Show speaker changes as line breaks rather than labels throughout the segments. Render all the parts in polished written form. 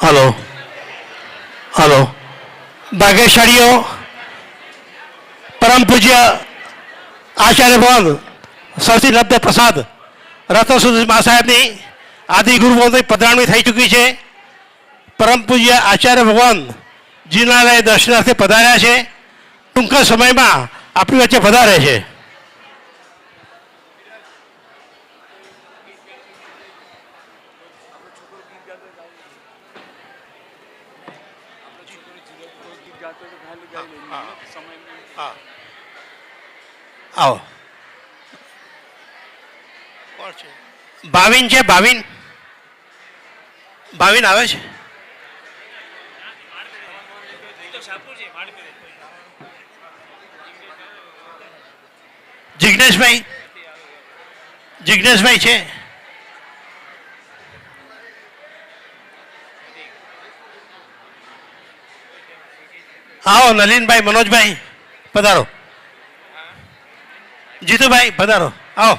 Hello hello भाग्यशाळीओ परम पूज्य आचार्य भवन સરસ્વતી લબ્ધ પ્રસાદ રત્નસુંદર મહાસાહેબની આદિ ગુરુવંદની પધરામણી થઈ ચૂકી છે. પરમ પૂજ્ય આચાર્ય ભગવાન જીર્ણાલય દર્શનાર્થે પધાર્યા છે. ટૂંક સમયમાં આપણી વચ્ચે પધારે છે. આવો ભાવિન છે. ભાવિન ભાવિન આવે છે. જિજ્ઞેશભાઈ જિજ્ઞેશભાઈ છે. આવો નલિનભાઈ મનોજભાઈ પધારો. જીતુભાઈ પધારો. આવો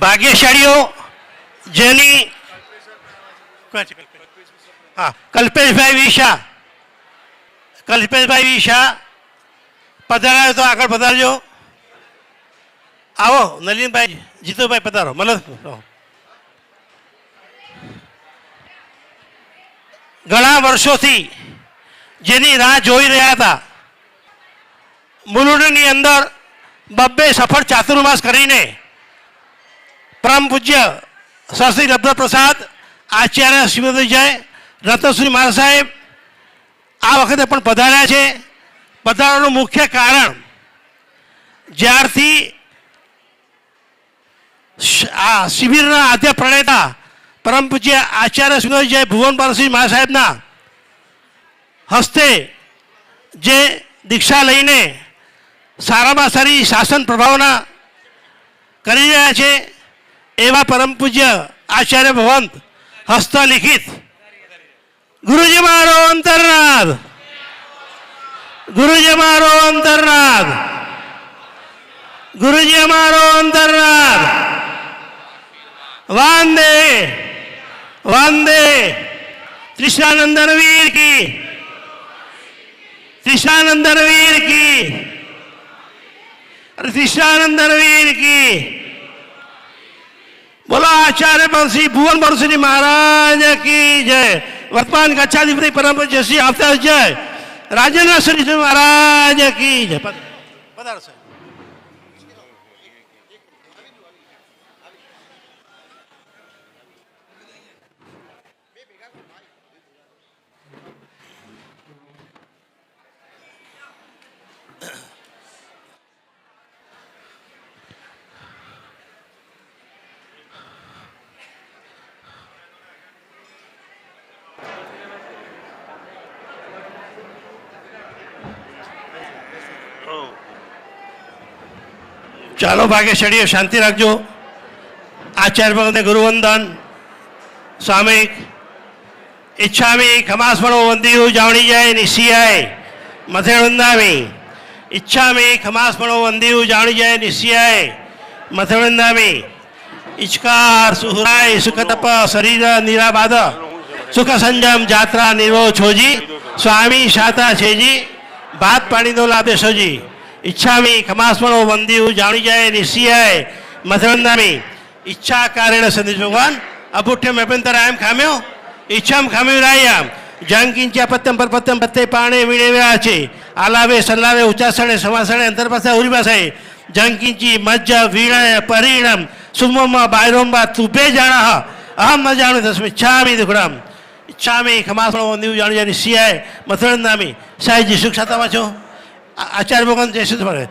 ભાગ્યશાળીઓ જેની હા કલ્પેશભાઈ વિશા કલ્પેશભાઈ વિશા પધારાયો તો આગળ પધારજો. આવો નલિનભાઈ જીતુભાઈ પધારો. મનોજ ઘણા વર્ષોથી જેની રાહ જોઈ રહ્યા હતા, મુલુંડની અંદર બબ્બે સફળ ચાતુર્માસ કરીને પરમ પૂજ્ય સરસ્વતી લબ્ધ પ્રસાદ આચાર્ય શ્રીમતી જય રત્નશ્રી મહારાજ સાહેબ આ વખતે પણ પધાર્યા છે. પધારવાનું મુખ્ય કારણ જ્યારથી આ શિબિરના આદ્ય પ્રણેતા પરમ પૂજ્ય આચાર્ય શ્રીમતી જય ભુવન પારસી મહારાજ સાહેબના હસ્તે જે દીક્ષા લઈને સારામાં સારી શાસન પ્રભાવના કરી રહ્યા છે એવા પરમ પૂજ્ય આચાર્ય ભગવંત હસ્તલિખિત ગુરુજી મારો અંતરનાદ ગુરુજી મારો અંતરનાદ ગુરુજી મારો અંતરનાદ વંદે વંદે કૃષ્ણાનંદન વીર કી કૃષ્ણાનંદન વીર કી કૃષ્ણાનંદન વીર કી बोलो आचार्य श्री भुवन परशुराम महाराज की जय. वर्तमान कक्षाधिपति परम पूज्य श्री अवतार जय राजेंद्र श्री महाराज की जय. पधारो सर. ચાલો ભાગ્યશાળીઓ શાંતિ રાખજો. આચાર્ય ભગવંતે ગુરુવંદન સ્વામિક ઈચ્છામી ખમાસપણો વંદિયું જાવણી જાય નિશિયાય મથે વંદામી ઈચ્છામી ખમાસપણો વંદિયું જાવણી જાય નિશિયાય મથે વંદામી ઇચકાર સુહરાય સુખ તપ શરીર નિરાબાદ સુખ સંજમ જાત્રા નિર્વો છોજી સ્વામી શાતા છેજી ભાત પાણીનો લાભે સોજી इच्छामी खमासपणो वंदिયું जाणी जाए निशियाय मथवंदामी इच्छा कारेण संदेश भगवान अपुठ्यम अभ्यंतरायम खाम्यो इच्छाम खाम्यो रायाम जंकिंच्या पत्यम परपत्यम पत्ते पाणे वीणे व्याचे आलावे सल्लावे उच्चासणे समासणे अंतरपासा उरीपासाय जंकिंची मज्ज वीण परिणम सुमम बायरोंबा तुपे जाण अहम न जाणु तस्मै इच्छामी दुखड़म इच्छामी खमासपणो वंदिયું जाणी जाए निशियाय मथवंदामी साईजी सुख साता वाचो. आचार्य भगवान जैसे तुम्हारे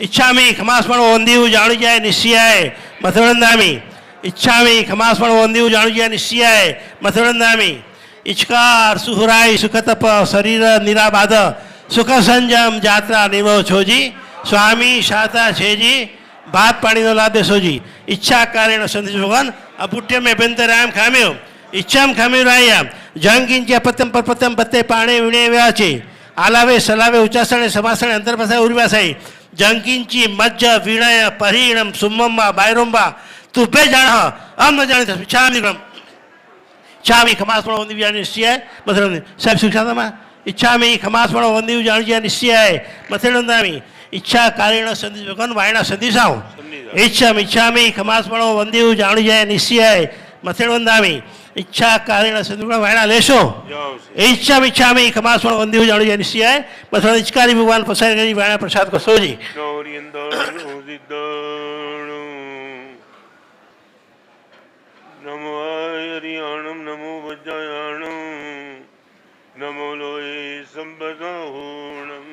इच्छामी खमासपणो वंदिયું जाणी जाए निशियाय मथवंदामी इच्छामी खमासपणो वंदिયું जाणी जाए निशियाय मथवंदामी इचकार सुहराय सुख तप शरीर निराबाद सुख संजम जात्रा निभव छोजी स्वामी शाता छेजी भात पाणीनो लाभे सोजी इच्छा कारेण संदेश भगवान अपुठ्यम अभ्यंतरायम खाम्यो इच्छाम खाम्यो रायाम जंकिंच्या पत्यम परपत्यम पत्ते पाणे वीणे व्याचे आलावे सलावे उच्चासणे समासणे अंतरपासाय उर्वासाय जंकिंची मज्ज विणय परिणम सुम्मम्मा बायरोम्बा तुभे जाण हम न जाने इच्छामि इच्छामि खमास्मरणो वंदिव्या निश्चयाय मतलब साहेब शिक्षामा इच्छामि खमास्मरणो वंदिव्या निश्चयाय मथेणंदामि इच्छा कारेण संधि भगवान वायना संधिसाओ इच्छामि खमास्मरणो वंदिव्य जाणुजाय निश्चयाय मथेणंदामि इच्छा कारेण संधि वायना लेशो इच्छामि खमास्मरणो वंदिव्य जाणुजाय निश्चयाय मथेण इच्छकारी भगवान पसार करी वायना प्रसाद को सोजी
नमो हरियाणम नमो वज्रायाणम नमो लोये संपदाहूणम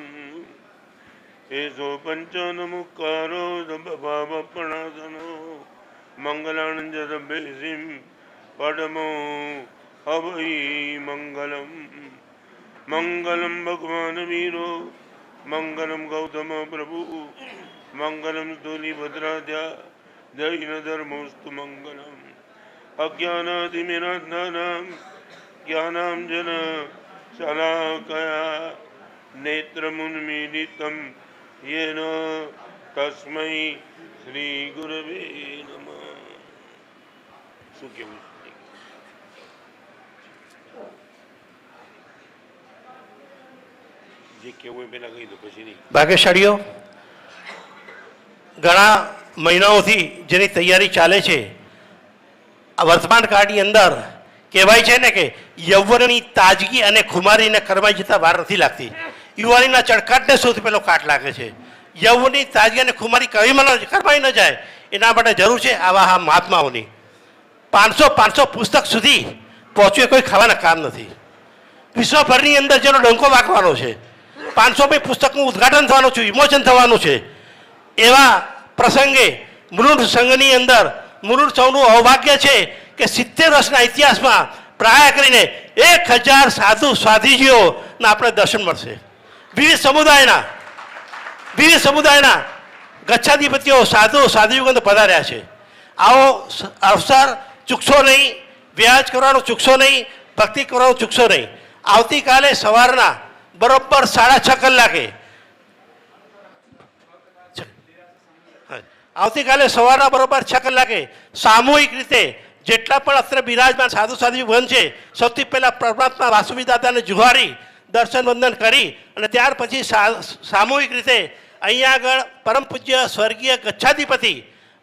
एसो पंचनमुकारो दभावपणासनो मंगलानंजदभेसिं पडमो अभयी मंगलम मंगलम भगवान वीरो मंगलम गौतम प्रभु मंगलम स्थूलिभद्राद्या जैन धर्मोस्तु मंगलम अज्ञानातिमिरान्धानां ज्ञानांजन शलाकया नेत्रमुन्मीलितं येन तस्मै श्रीगुरवे नमः। શું કહેવું જે કહેવું એ પહેલાં કહી દો પછી નહીં.
ભાગ્યશાળીઓ ઘણા મહિનાઓથી જેની તૈયારી ચાલે છે આ વર્તમાન કાળની અંદર કહેવાય છે ને કે યૌવનની તાજગી અને ખુમારીને કરમાઈ જતાં વાર નથી લાગતી. યુવાનીના ચળકાટને સૌથી પહેલો કાટ લાગે છે. યૌવનની તાજગી અને ખુમારી કરમાઈ ન જાય એના માટે જરૂર છે આવા આ મહાત્માઓની. 500 પુસ્તક સુધી પહોંચવું એ કોઈ ખાવાના કામ નથી. વિશ્વભરની અંદર જેનો ડંકો વાગવાનો છે, 500 પુસ્તકનું ઉદ્ઘાટન થવાનું છે, વિમોચન થવાનું છે, એવા પ્રસંગે મૃડ સંઘની અંદર મૃડ સૌનું સૌભાગ્ય છે કે 70 વર્ષના ઇતિહાસમાં પ્રાય કરીને 1000 સાધુ સ્વાધીજીઓના આપણે દર્શન મળશે. વિવિધ સમુદાયના ગચ્છાધિપતિઓ સાધુયુગંધ પધાર્યા છે. આવો અવસર ચૂકશો નહીં, વ્યાજ કરવાનું ચૂકશો નહીં, ભક્તિ કરવાનું ચૂકશો નહીં. આવતીકાલે સવારના બરોબર 6:30 કલાકે આવતીકાલે સવારના બરોબર 6 કલાકે સામૂહિક રીતે જેટલા પણ અત્રે બિરાજમાન સાધુ વન છે સૌથી પહેલાં પરમાત્મા વાસુદેવ દાદાને જુહારી દર્શન વંદન કરી અને ત્યાર પછી સામૂહિક રીતે અહીંયા આગળ પરમ પૂજ્ય સ્વર્ગીય ગચ્છાધિપતિ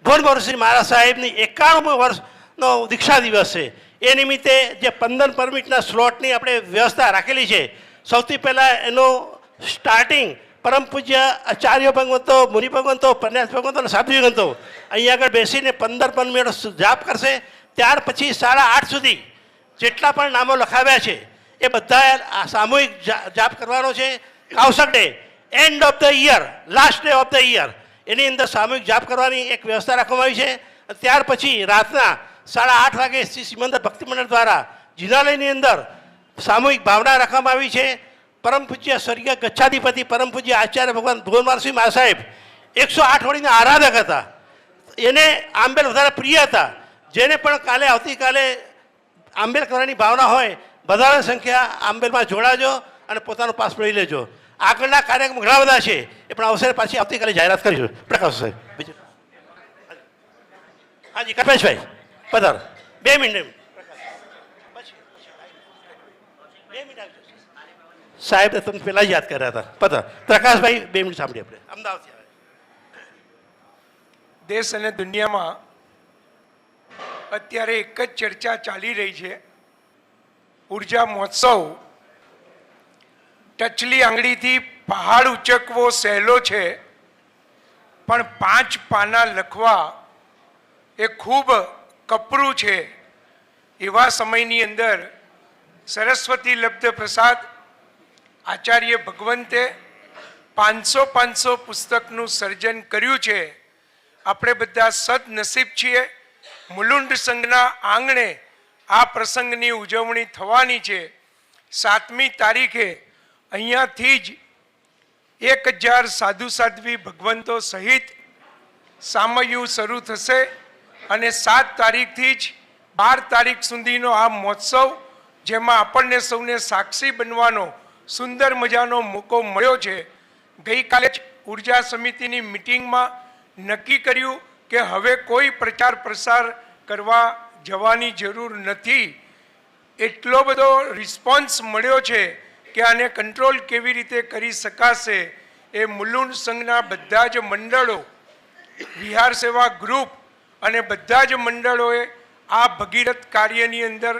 ભુવન મોહનસિંહ મહારાજ સાહેબની 91 વર્ષનો દીક્ષા દિવસ છે. એ નિમિત્તે જે 15 પરમિટના સ્લોટની આપણે વ્યવસ્થા રાખેલી છે, સૌથી પહેલાં એનું સ્ટાર્ટિંગ પરમ પૂજ્ય આચાર્ય ભગવંતો, મુનિ ભગવંતો, પન્યાસ ભગવંતો અને સાધુ ભગવંતો અહીંયા આગળ બેસીને 15 મિનિટ જાપ કરશે. ત્યાર પછી 8:30 સુધી જેટલા પણ નામો લખાવ્યા છે એ બધા સામૂહિક જાપ કરવાનો છે. કાઉસક day, end of the year, last day of the year, એની અંદર સામૂહિક જાપ કરવાની એક વ્યવસ્થા રાખવામાં આવી છે. ત્યાર પછી રાતના 8:30 વાગે શ્રી સિમંદર ભક્તિ મંડળ દ્વારા જિનાલયની અંદર સામૂહિક ભાવના રાખવામાં આવી છે. પરમ પૂજ્ય સ્વર્ગીય ગચ્છાધિપતિ પરમ પૂજ્ય આચાર્ય ભગવાન ભુવન મોહનસિંહ મહારાજ સાહેબ 108 વડીના આરાધક હતા. એને આંબેલ વધારે પ્રિય હતા. જેને પણ આવતીકાલે આંબેલ કરવાની ભાવના હોય વધારે સંખ્યા આંબેલમાં જોડાજો અને પોતાનો પાસ લઈ લેજો. આગળના કાર્યક્રમ ઘણા બધા છે, એ પણ અવસર પાછી આવતીકાલે જાહેરાત કરીશું. પ્રકાશ સાહેબ, બીજું હાજી કલ્પેશભાઈ પધાર. 2 મિનિટ સાહેબ તમને પહેલાં જ યાદ કર્યા હતા. પધાર પ્રકાશભાઈ, 2 મિનિટ સાંભળીએ. આપણે અમદાવાદથી આવે.
દેશ અને દુનિયામાં અત્યારે એક જ ચર્ચા ચાલી રહી છે, ઉર્જા મહોત્સવ. ટચલી આંગળીથી પહાડ ઉચકવો સહેલો છે, પણ 5 પાના લખવા એ ખૂબ કપરું છે. એવા સમયની અંદર સરસ્વતી લબ્ધ પ્રસાદ આચાર્ય ભગવંતે 500 પુસ્તકનું સર્જન કર્યું છે. આપણે બધા સદનસીબ છીએ. મુલુંડ સંઘના આંગણે આ પ્રસંગની ઉજવણી થવાની છે. 7મી તારીખે અહીંયાથી જ 1000 સાધુ સાધ્વી ભગવંતો સહિત સામયું શરૂ થશે અને 7 તારીખથી જ 12 તારીખ સુધીનો આ મહોત્સવ, જેમાં આપણને સૌને સાક્ષી બનવાનો સુંદર મજાનો મોકો મળ્યો છે. ગઈકાલે જ ઉર્જા સમિતિની મિટિંગમાં નક્કી કર્યું કે હવે કોઈ પ્રચાર પ્રસાર કરવા જવાની જરૂર નથી. એટલો બધો રિસ્પોન્સ મળ્યો છે કે આને કંટ્રોલ કેવી રીતે કરી શકાશે એ મુલુંડ સંઘના બધા જ મંડળો, વિહાર સેવા ગ્રુપ અને બધા જ મંડળોએ આ ભગીરથ કાર્યની અંદર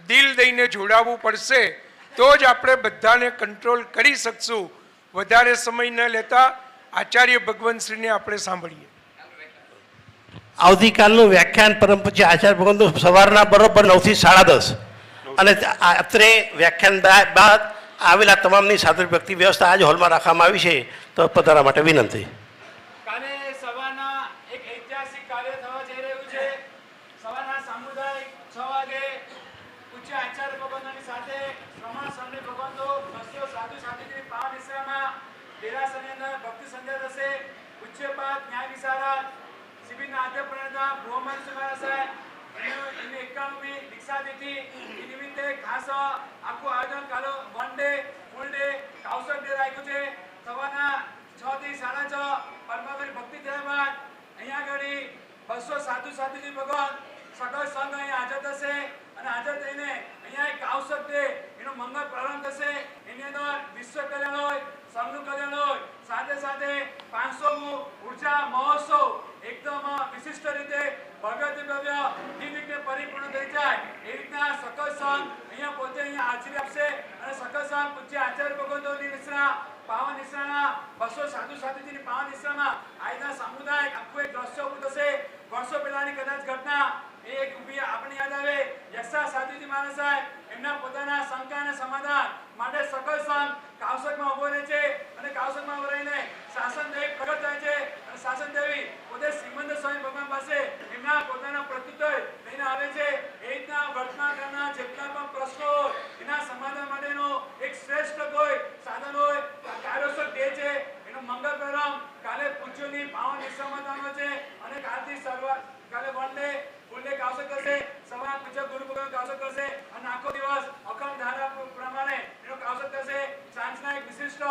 દિલ દઈને જોડાવવું પડશે, તો જ આપણે બધાને કંટ્રોલ કરી શકશું. વધારે સમય ન લેતા આચાર્ય ભગવંતશ્રીને આપણે સાંભળીએ.
આવતીકાલનું વ્યાખ્યાન પરમ પૂજ્ય આચાર્ય ભગવંતનું સવારના બરોબર 9 થી 10:30 અને અત્રે વ્યાખ્યાન બાદ આવેલા તમામની સાદર વ્યક્તિ વ્યવસ્થા આજ હોલમાં રાખવામાં આવી છે, તો પધારવા માટે વિનંતી.
કાલે સવારના એક ઐતિહાસિક કાર્ય થવા જઈ રહ્યું છે. સવારના સામુદાયિક 6 વાગે પૂજ્ય આચાર્ય ભગવંતોની સાથે શ્રમણ સંઘની ભગવંતો 200 સાધુ સાધ્વીની પાવન નિશ્રામાં દેરાસરની અંદર ભક્તિ સંધ્યા થશે. પૂજ્યપાદ ન્યાય વિશારદ શિબિરના આદ્ય પ્રણેતા બ્રહ્મન સુમારા સાહેબ એની 91મી દીક્ષા તિથિ એ નિમિત્તે ખાસ આખું આયોજન કાલે 1 ડે ફૂલ ડે કાઉસર ડે રાખ્યું છે. સવારના 6 થી 6:30 પરમાત્માની ભક્તિ થયા બાદ અહીંયા આગળ 200 સાધુ સાધ્વી ભગવાન સગળ સંઘ અહીંયા હાજર થશે અને હાજર થઈને અહીંયા એક કાઉસર ડે એનો મંગળ પ્રારંભ થશે. એની અંદર વિશ્વ કલ્યાણ હોય, સંઘનું કલ્યાણ હોય, સાથે સાથે 500મો ઉર્જા મહોત્સવ એકદમ વિશિષ્ટ રીતે ભવ્યથી ભવ્ય નિર્વિઘ્ને પરિપૂર્ણ થઈ જાય એ રીતના સકલ સંઘ અહીંયા પોતે અહીંયા હાજરી આપશે અને સકલ સંઘ પૂજ્ય આચાર્ય ભગવંતોની નિશ્રા પાવન નિશ્રાના 200 સાધુ સાધ્વીની પાવન નિશ્રામાં આજના સામુદાયિક આખું એક દ્રશ્ય ઊભું થશે. વર્ષો પહેલાની કદાચ ઘટના એક ઊભી આપણે યાદ આવે. યક્ષા સાધુજી મહારાજ સાહેબ એમના પોતાના શંકા અને સમાધાન માટે સકલ સંઘ કાવસકમાં ઉભો રહે છે અને કાવસકમાં ઉભો રહીને શાસન દેવી પ્રગટ થાય છે અને શાસન દેવી પોતે શ્રીમંત સ્વામી ભગવાન પાસે એમના પોતાના પ્રત્યુત્તર લઈને આવે છે. એ રીતના વર્તમાન કાળના જેટલા પણ પ્રશ્નો એના સમાધાન માટેનો એક શ્રેષ્ઠ કોઈ સાધન હોય કાર્યોત્સવ ડે છે. એનો મંગળ પ્રારંભ કાલે પૂજ્યોની પાવન નિશ્રામાં છે અને કાલથી શરૂઆત કાલે 1 ડે ફૂલ ડે કાવસક કરશે. સવાર પૂજ્ય ગુરુ ભગવાન કાવસક કરશે અને આખો દિવસ અખંડ ધારા પ્રમાણે એનો કાવસક કરશે. સાંજના એક વિશિષ્ટ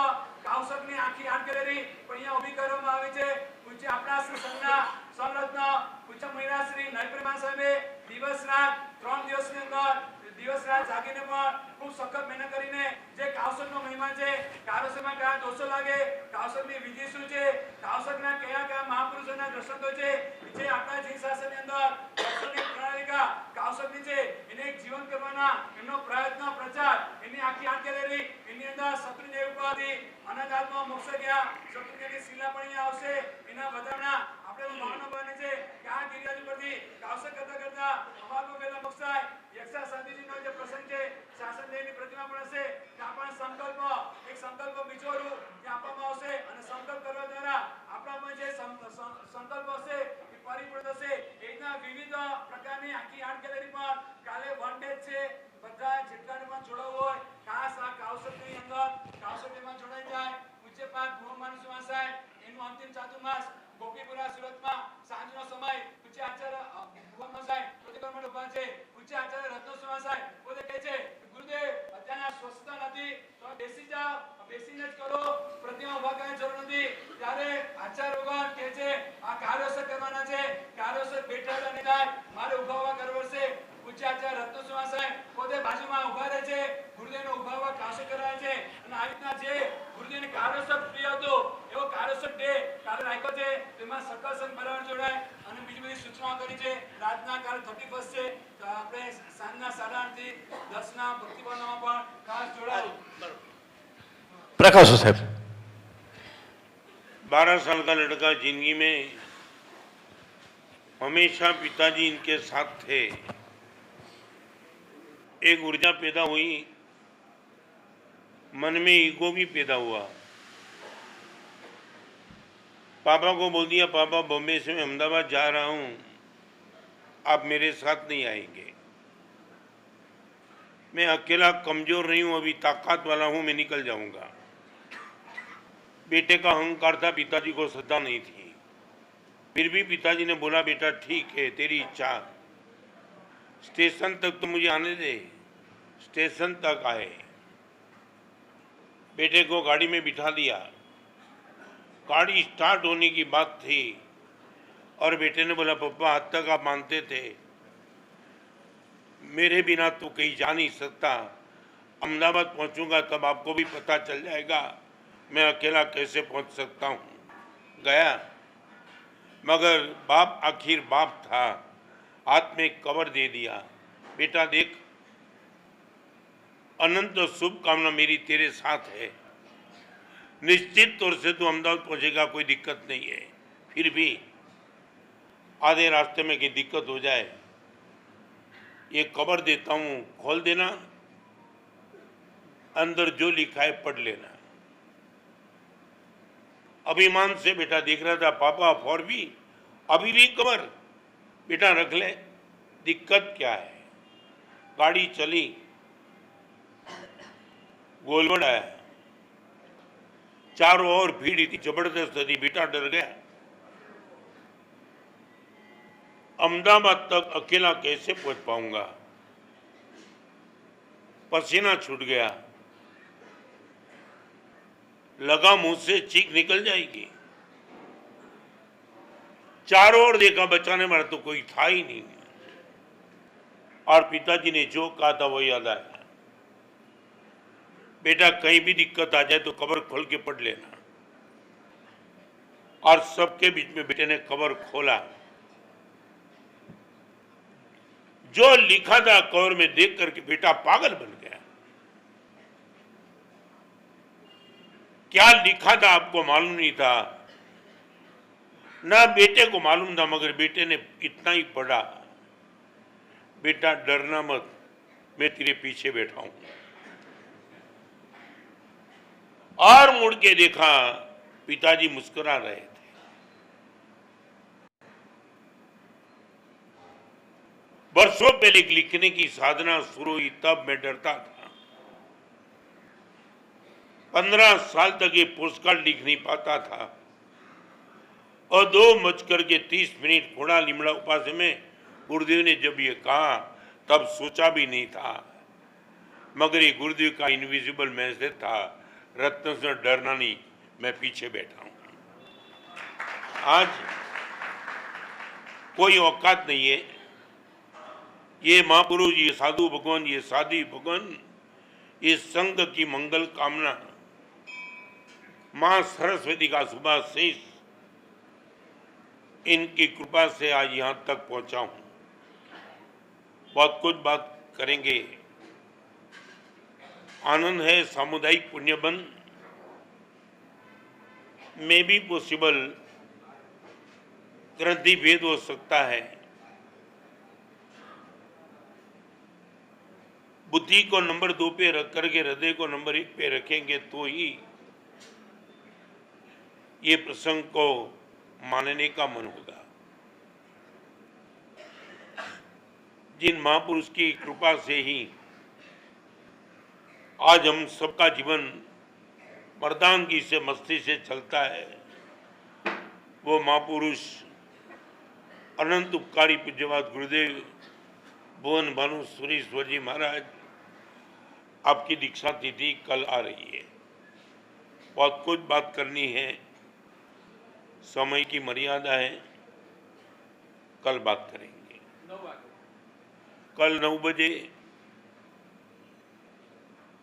કાવસકની આખી આર્ટ ગેલેરી પણ અહીંયા ઊભી કરવામાં આવી છે. પૂજ્ય આપણા સંઘના સંરત્ન પૂજ્ય મહિલા શ્રી નરપ્રેમા સાહેબે દિવસ રાત 3 દિવસની અંદર દિવસ રાત જાગીને પણ ખૂબ સખત મહેનત કરીને જે કાવસકનો મહિમા છે, કાવસકમાં કયા દોષો લાગે, કાવસકની વિધિ શું છે, કાવસકના કયા મહાપુરુષોના દ્રષ્ટાંતો છે, જે આપણા જીન શાસનની અંદર વર્ષોની પ્રણાલિકા કાવસકની છે એને એક જીવન કરવાના એમનો પ્રયત્ન પ્રચાર એની આખી આર્ટ ગેલેરી એની અંદર શત્રુંજય ઉપાધિ અનાદાત્મા મોક્ષ ગયા શત્રુંજયની શિલા પણ અહીંયા આવશે. એના વધારણા આપણે ભાવના બને છે કે આ ગિરિરાજ ઉપરથી કાવસક કરતા કરતા અમારું પહેલા મોક્ષાય યક્ષા સાધુજીનો જે પ્રસંગ છે શાસન દેવની પ્રતિમા પણ હશે. ત્યાં પણ એક સંકલ્પ બીજોરું ત્યાં આપવામાં આવશે અને સંકલ્પ કરવા દ્વારા આપણામાં જે સંકલ્પ હશે એ પરિપૂર્ણ થશે. એના વિવિધ પ્રકારની આખી આર્ટ ગેલેરી પણ કાલે 1 ડે છે. બધા જેટલાને પણ જોડાવવું હોય ખાસ આ કાવસકની અંદર કાવસકમાં જોડાઈ જાય. પૂજ્યપાદ ભૂમાનુ સુમા સાહેબ એનું અંતિમ ચાતુર્માસ ગોપીપુરા સુરતમાં સાંજનો સમય પૂજ્ય આચાર્ય ભૂમાનુ સાહેબ પ્રતિક્રમણ ઉભા છે. પૂજ્ય આચાર્ય રત્નસુમા સાહેબ પોતે કહે છે ગુરુદેવ અત્યારના સ્વસ્થતા નથી તો બેસી જાઓ, બેસીને જ કરો, પ્રતિમા ઉભા કરવાની જરૂર નથી. ત્યારે આચાર્ય ભગવાન કહે છે આ કાર્યોસર કરવાના છે, કાર્યોસર બેઠા નહીં થાય, મારે ઉભા ઉભા કરવું છે. પૂજ્ય આચાર્ય રત્નસુમા સાહેબ પોતે બાજુમાં ઉભા રહે છે, ગુરુદેવનો ઉભા ઉભા કાશો કરાવે છે અને આ રીતના જે ગુરુદેવને કાર્યોસર પ્રિય હતો એવો કાર્યોસર ડે કાલે રાખ્યો છે. તેમાં સકલ સંઘ બરાબર જોડાય અને બીજી બધી સૂચનાઓ કરી છે. રાતના કાલે 31 છે તો આપણે સાંજના 8:30 થી 10 ના ભક્તિભાવનામાં પણ ખાસ જોડાવું.
પ્રકાશ સાહેબ
12 साल का लड़का जिंदगी में हमेशा पिताजी इनके साथ थे. एक ऊर्जा पैदा हुई, मन में ईगो भी पैदा हुआ. पापा को बोल दिया पापा बॉम्बे से मैं अहमदाबाद जा रहा हूँ, आप मेरे साथ नहीं आएंगे. मैं अकेला कमजोर नहीं हूँ, अभी ताकत वाला हूँ, मैं निकल जाऊँगा. बेटे का अहंकार था, पिताजी को श्रद्धा नहीं थी. फिर भी पिताजी ने बोला बेटा ठीक है तेरी इच्छा, स्टेशन तक तो मुझे आने दे. स्टेशन तक आए, बेटे को गाड़ी में बिठा दिया गाड़ी स्टार्ट होने की बात थी और बेटे ने बोला पापा आज तक आप मानते थे, मेरे बिना तो कहीं जा नहीं सकता, अहमदाबाद पहुंचूंगा तब आपको भी पता चल जाएगा मैं अकेला कैसे पहुंच सकता हूं। गया, मगर बाप आखिर बाप था, हाथ में कवर दे दिया, बेटा देख अनंत शुभकामना मेरी तेरे साथ है, निश्चित तौर से तू अहमदाबाद पहुंचेगा, कोई दिक्कत नहीं है, फिर भी आधे रास्ते में कहीं दिक्कत हो जाए, ये कवर देता हूं, खोल देना, अंदर जो लिखा है पढ़ लेना। अभिमान से बेटा देख रहा था, पापा फॉर भी अभी भी कवर, बेटा रख ले, दिक्कत क्या है। गाड़ी चली, गोलगढ़ आया, चारों ओर भीड़ इतनी जबरदस्त थी, बेटा डर गया, अहमदाबाद तक अकेला कैसे पहुंच पाऊंगा, पसीना छूट गया, लगा मुंह से चीख निकल जाएगी, चारों ओर देखा, बचाने वाला तो कोई था ही नहीं, और पिताजी ने जो कहा था वो याद आया, बेटा कहीं भी दिक्कत आ जाए तो कवर खोल के पढ़ लेना। और सबके बीच में बेटे ने कवर खोला, जो लिखा था कवर में देख करके बेटा पागल बन गया। क्या लिखा था आपको मालूम नहीं था, ना बेटे को मालूम था, मगर बेटे ने इतना ही पढ़ा, बेटा डरना मत, मैं तेरे पीछे बैठा हूं। और मुड़ के देखा, पिताजी मुस्कुरा रहे थे। वर्षों पहले लिखने की साधना शुरू हुई तब मैं डरता था, 15 साल तक ये पोस्टकार्ड लिख नहीं पाता था, और 2:30 घोड़ा लिमड़ा उपास में गुरुदेव ने जब ये कहा तब सोचा भी नहीं था, मगर ये गुरुदेव का इनविजिबल मैसेज था, रत्न से डरना नहीं, मैं पीछे बैठा हूं। आज कोई औकात नहीं है, ये महापुरुष, ये साधु भगवान, ये साधी भगवान, ये संघ की मंगल कामना, मां सरस्वती का शुभाशीष, इनकी कृपा से आज यहां तक पहुंचा हूं। बहुत कुछ बात करेंगे, आनंद है, सामुदायिक पुण्यबंध में भी पॉसिबल ग्रंथि भेद हो सकता है, बुद्धि को नंबर 2 पे रख करके हृदय को नंबर 1 पे रखेंगे तो ही ये प्रसंग को मानने का मन होगा। जिन महापुरुष की कृपा से ही आज हम सबका जीवन मर्दानगी से मस्ती से चलता है, वो महापुरुष अनंत उपकारी पूज्यपाद गुरुदेव भुवन भानु सुरेश्वर जी महाराज, आपकी दीक्षा तिथि कल आ रही है। बहुत कुछ बात करनी है, समय की मर्यादा है, कल बात करेंगे। कल 9 बजे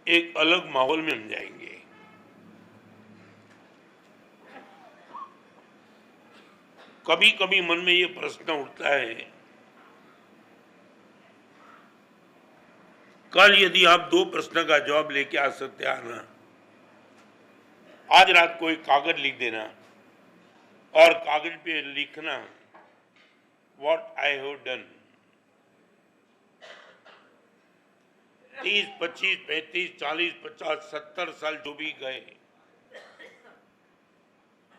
एक अलग माहौल में हम जाएंगे। कभी कभी मन में ये प्रश्न उठता है, कल यदि आप 2 प्रश्न का जवाब लेके आ सकते आना, आज रात को एक कागज लिख देना और कागज पे लिखना व्हाट आई हैव डन। 30, 25, 35, 40, 50, 70 साल जो भी गए,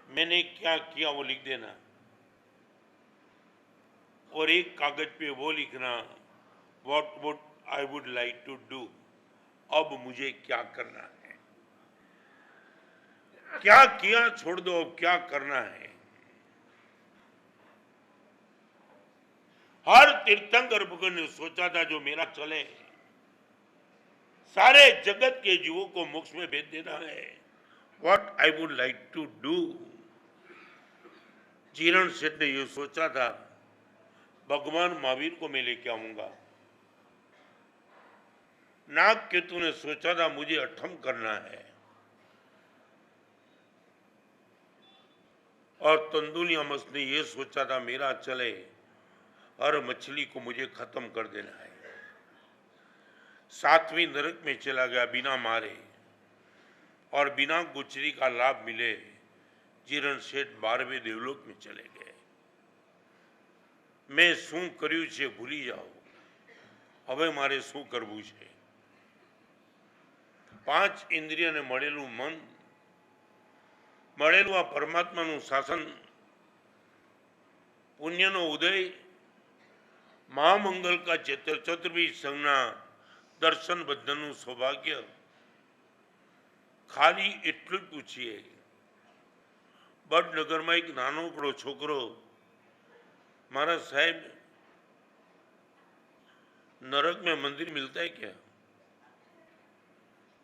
मैंने क्या किया वो लिख देना, और एक कागज पे वो लिखना what would I would like to do, अब मुझे क्या करना है, क्या किया छोड़ दो, अब क्या करना है। हर तीर्थंकर भगवान ने सोचा था जो मेरा चले, सारे जगत के जीवों को मोक्ष में भेज देना है, what I would like to do, जीरण सेठ ने ये सोचा था भगवान महावीर को मैं लेके आऊंगा। नाग केतु ने सोचा था मुझे अठम करना है, और तंदुलियामस ने यह सोचा था मेरा चले हर मछली को मुझे खत्म कर देना है। सातवीं नरक में चला गया बिना मारे और बिना गुचरी का लाभ मिले। जीरण सेठ 12वें देवलोक में चले गए। मैं शू कर्यु छे भूली जाओ, हवे मारे शू करवू छे। 5 इंद्रिय ने मळेलू मन, मळेलू आ परमात्मानु शासन, पुण्यनो उदय, महामंगल का चतुर्वी संज्ञा, दर्शन बद्धनु सौभाग्य। खाली एटलू ज पूछिए, बड़नगर में एक नानकड़ो छोकरो, महाराज साहेब नरक में मंदिर मिलता है क्या?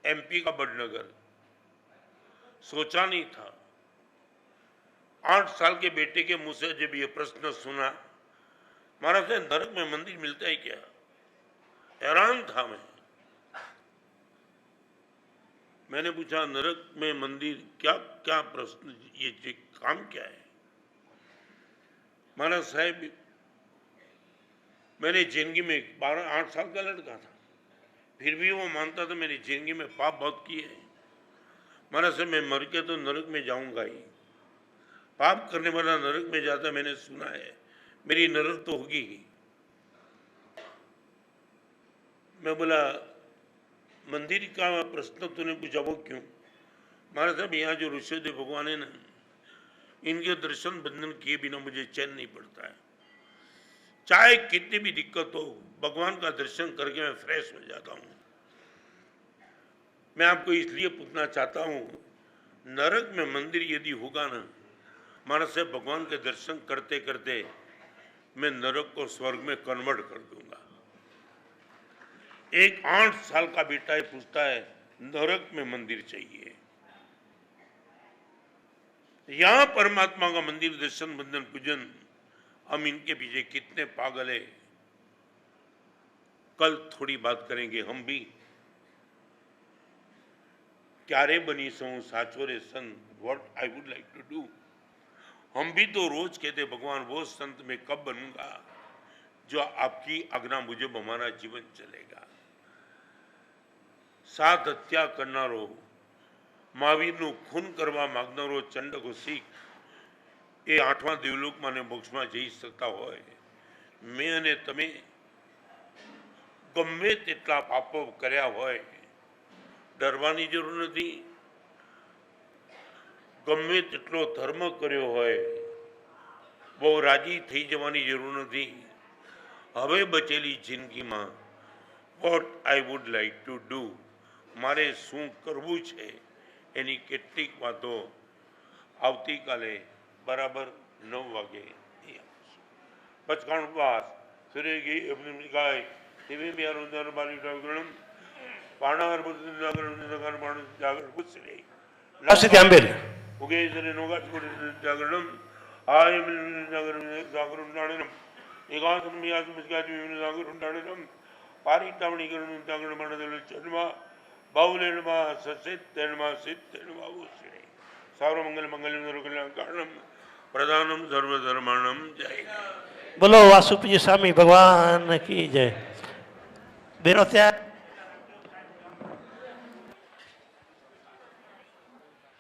एमपी का बड़नगर। सोचा नहीं था। 8 साल के बेटे के मुंह से जब ये प्रश्न सुना, महाराज साहब नरक में मंदिर मिलता है क्या? हैरान था मैं। मैंने पूछा नरक में मंदिर क्या क्या प्रश्न, ये काम क्या है? महाराज साहब मैंने जिंदगी में 8 साल का लड़का था, फिर भी वो मानता था मेरी जिंदगी में पाप बहुत किए हैं। महाराज साहब मैं मर के तो नरक में जाऊंगा ही, पाप करने वाला नरक में जाता मैंने सुना है, मेरी नरक तो होगी ही। मैं बोला मंदिर का प्रश्न तूने पूछा वो क्यों? महाराज साहब यहाँ जो ऋषिदेव भगवान है ना, इनके दर्शन बंधन किए बिना मुझे चैन नहीं पड़ता है। चाहे कितनी भी दिक्कत हो, भगवान का दर्शन करके मैं फ्रेश हो जाता हूँ। मैं आपको इसलिए पूछना चाहता हूँ, नरक में मंदिर यदि होगा ना, महाराज साहब भगवान के दर्शन करते करते मैं नरक को स्वर्ग में कन्वर्ट कर दूंगा। एक 8 साल का बेटा ही पूछता है नरक में मंदिर चाहिए। यहां परमात्मा का मंदिर, दर्शन, बंधन, पूजन, हम इनके पीछे कितने पागल है। कल थोड़ी बात करेंगे हम भी। क्यारे बनी सो साचो रे सन, what I would like to do. हम भी तो रोज कहते भगवान वो संत में कब बनूंगा जो आपकी आज्ञा मुझे हमारा जीवन चलेगा। 7 हत्या करनारो, महावीरનું ખૂન કરવા માંગનારો ચંડકો શીખ એ 8મા દેવલોકમાં ને મોક્ષમાં જઈ શકતા હોય, મેં અને તમે ગમે તેટલા પાપો કર્યા હોય ડરવાની જરૂર નથી, ગમે તેટલો ધર્મ કર્યો હોય બહુ રાજી થઈ જવાની જરૂર નથી। હવે બચેલી જિંદગીમાં what I would like to do, મારે શું કરવું છે એની કેટલીક વાતો આવતીકાલે બરાબર 9 વાગે પચકાણ ઉપવાસ સૂર્યગી અગ્નિકાય દિવ્ય બિહાર બાલી ડાગરણમ પાણાર નગર માણસ જાગર ગુસ્સે
Así te ambel.
ઉગે સરે નોગા જાગરણમ આય નગર જાગર ઉડાણમ એકાંત મિયાસ મુસ્કાત જાગર ઉડાણમ પારી તાવણી કરણ જાગર માણદલ ચરમા बाहुलेनमा ससेतेनमा सिद्धेनमा उस्रे सर्व मंगल मंगल कारणम प्रधानम सर्वधर्माणम जय।
बोलो वासुपति स्वामी भगवान की जय। बेरो त्याग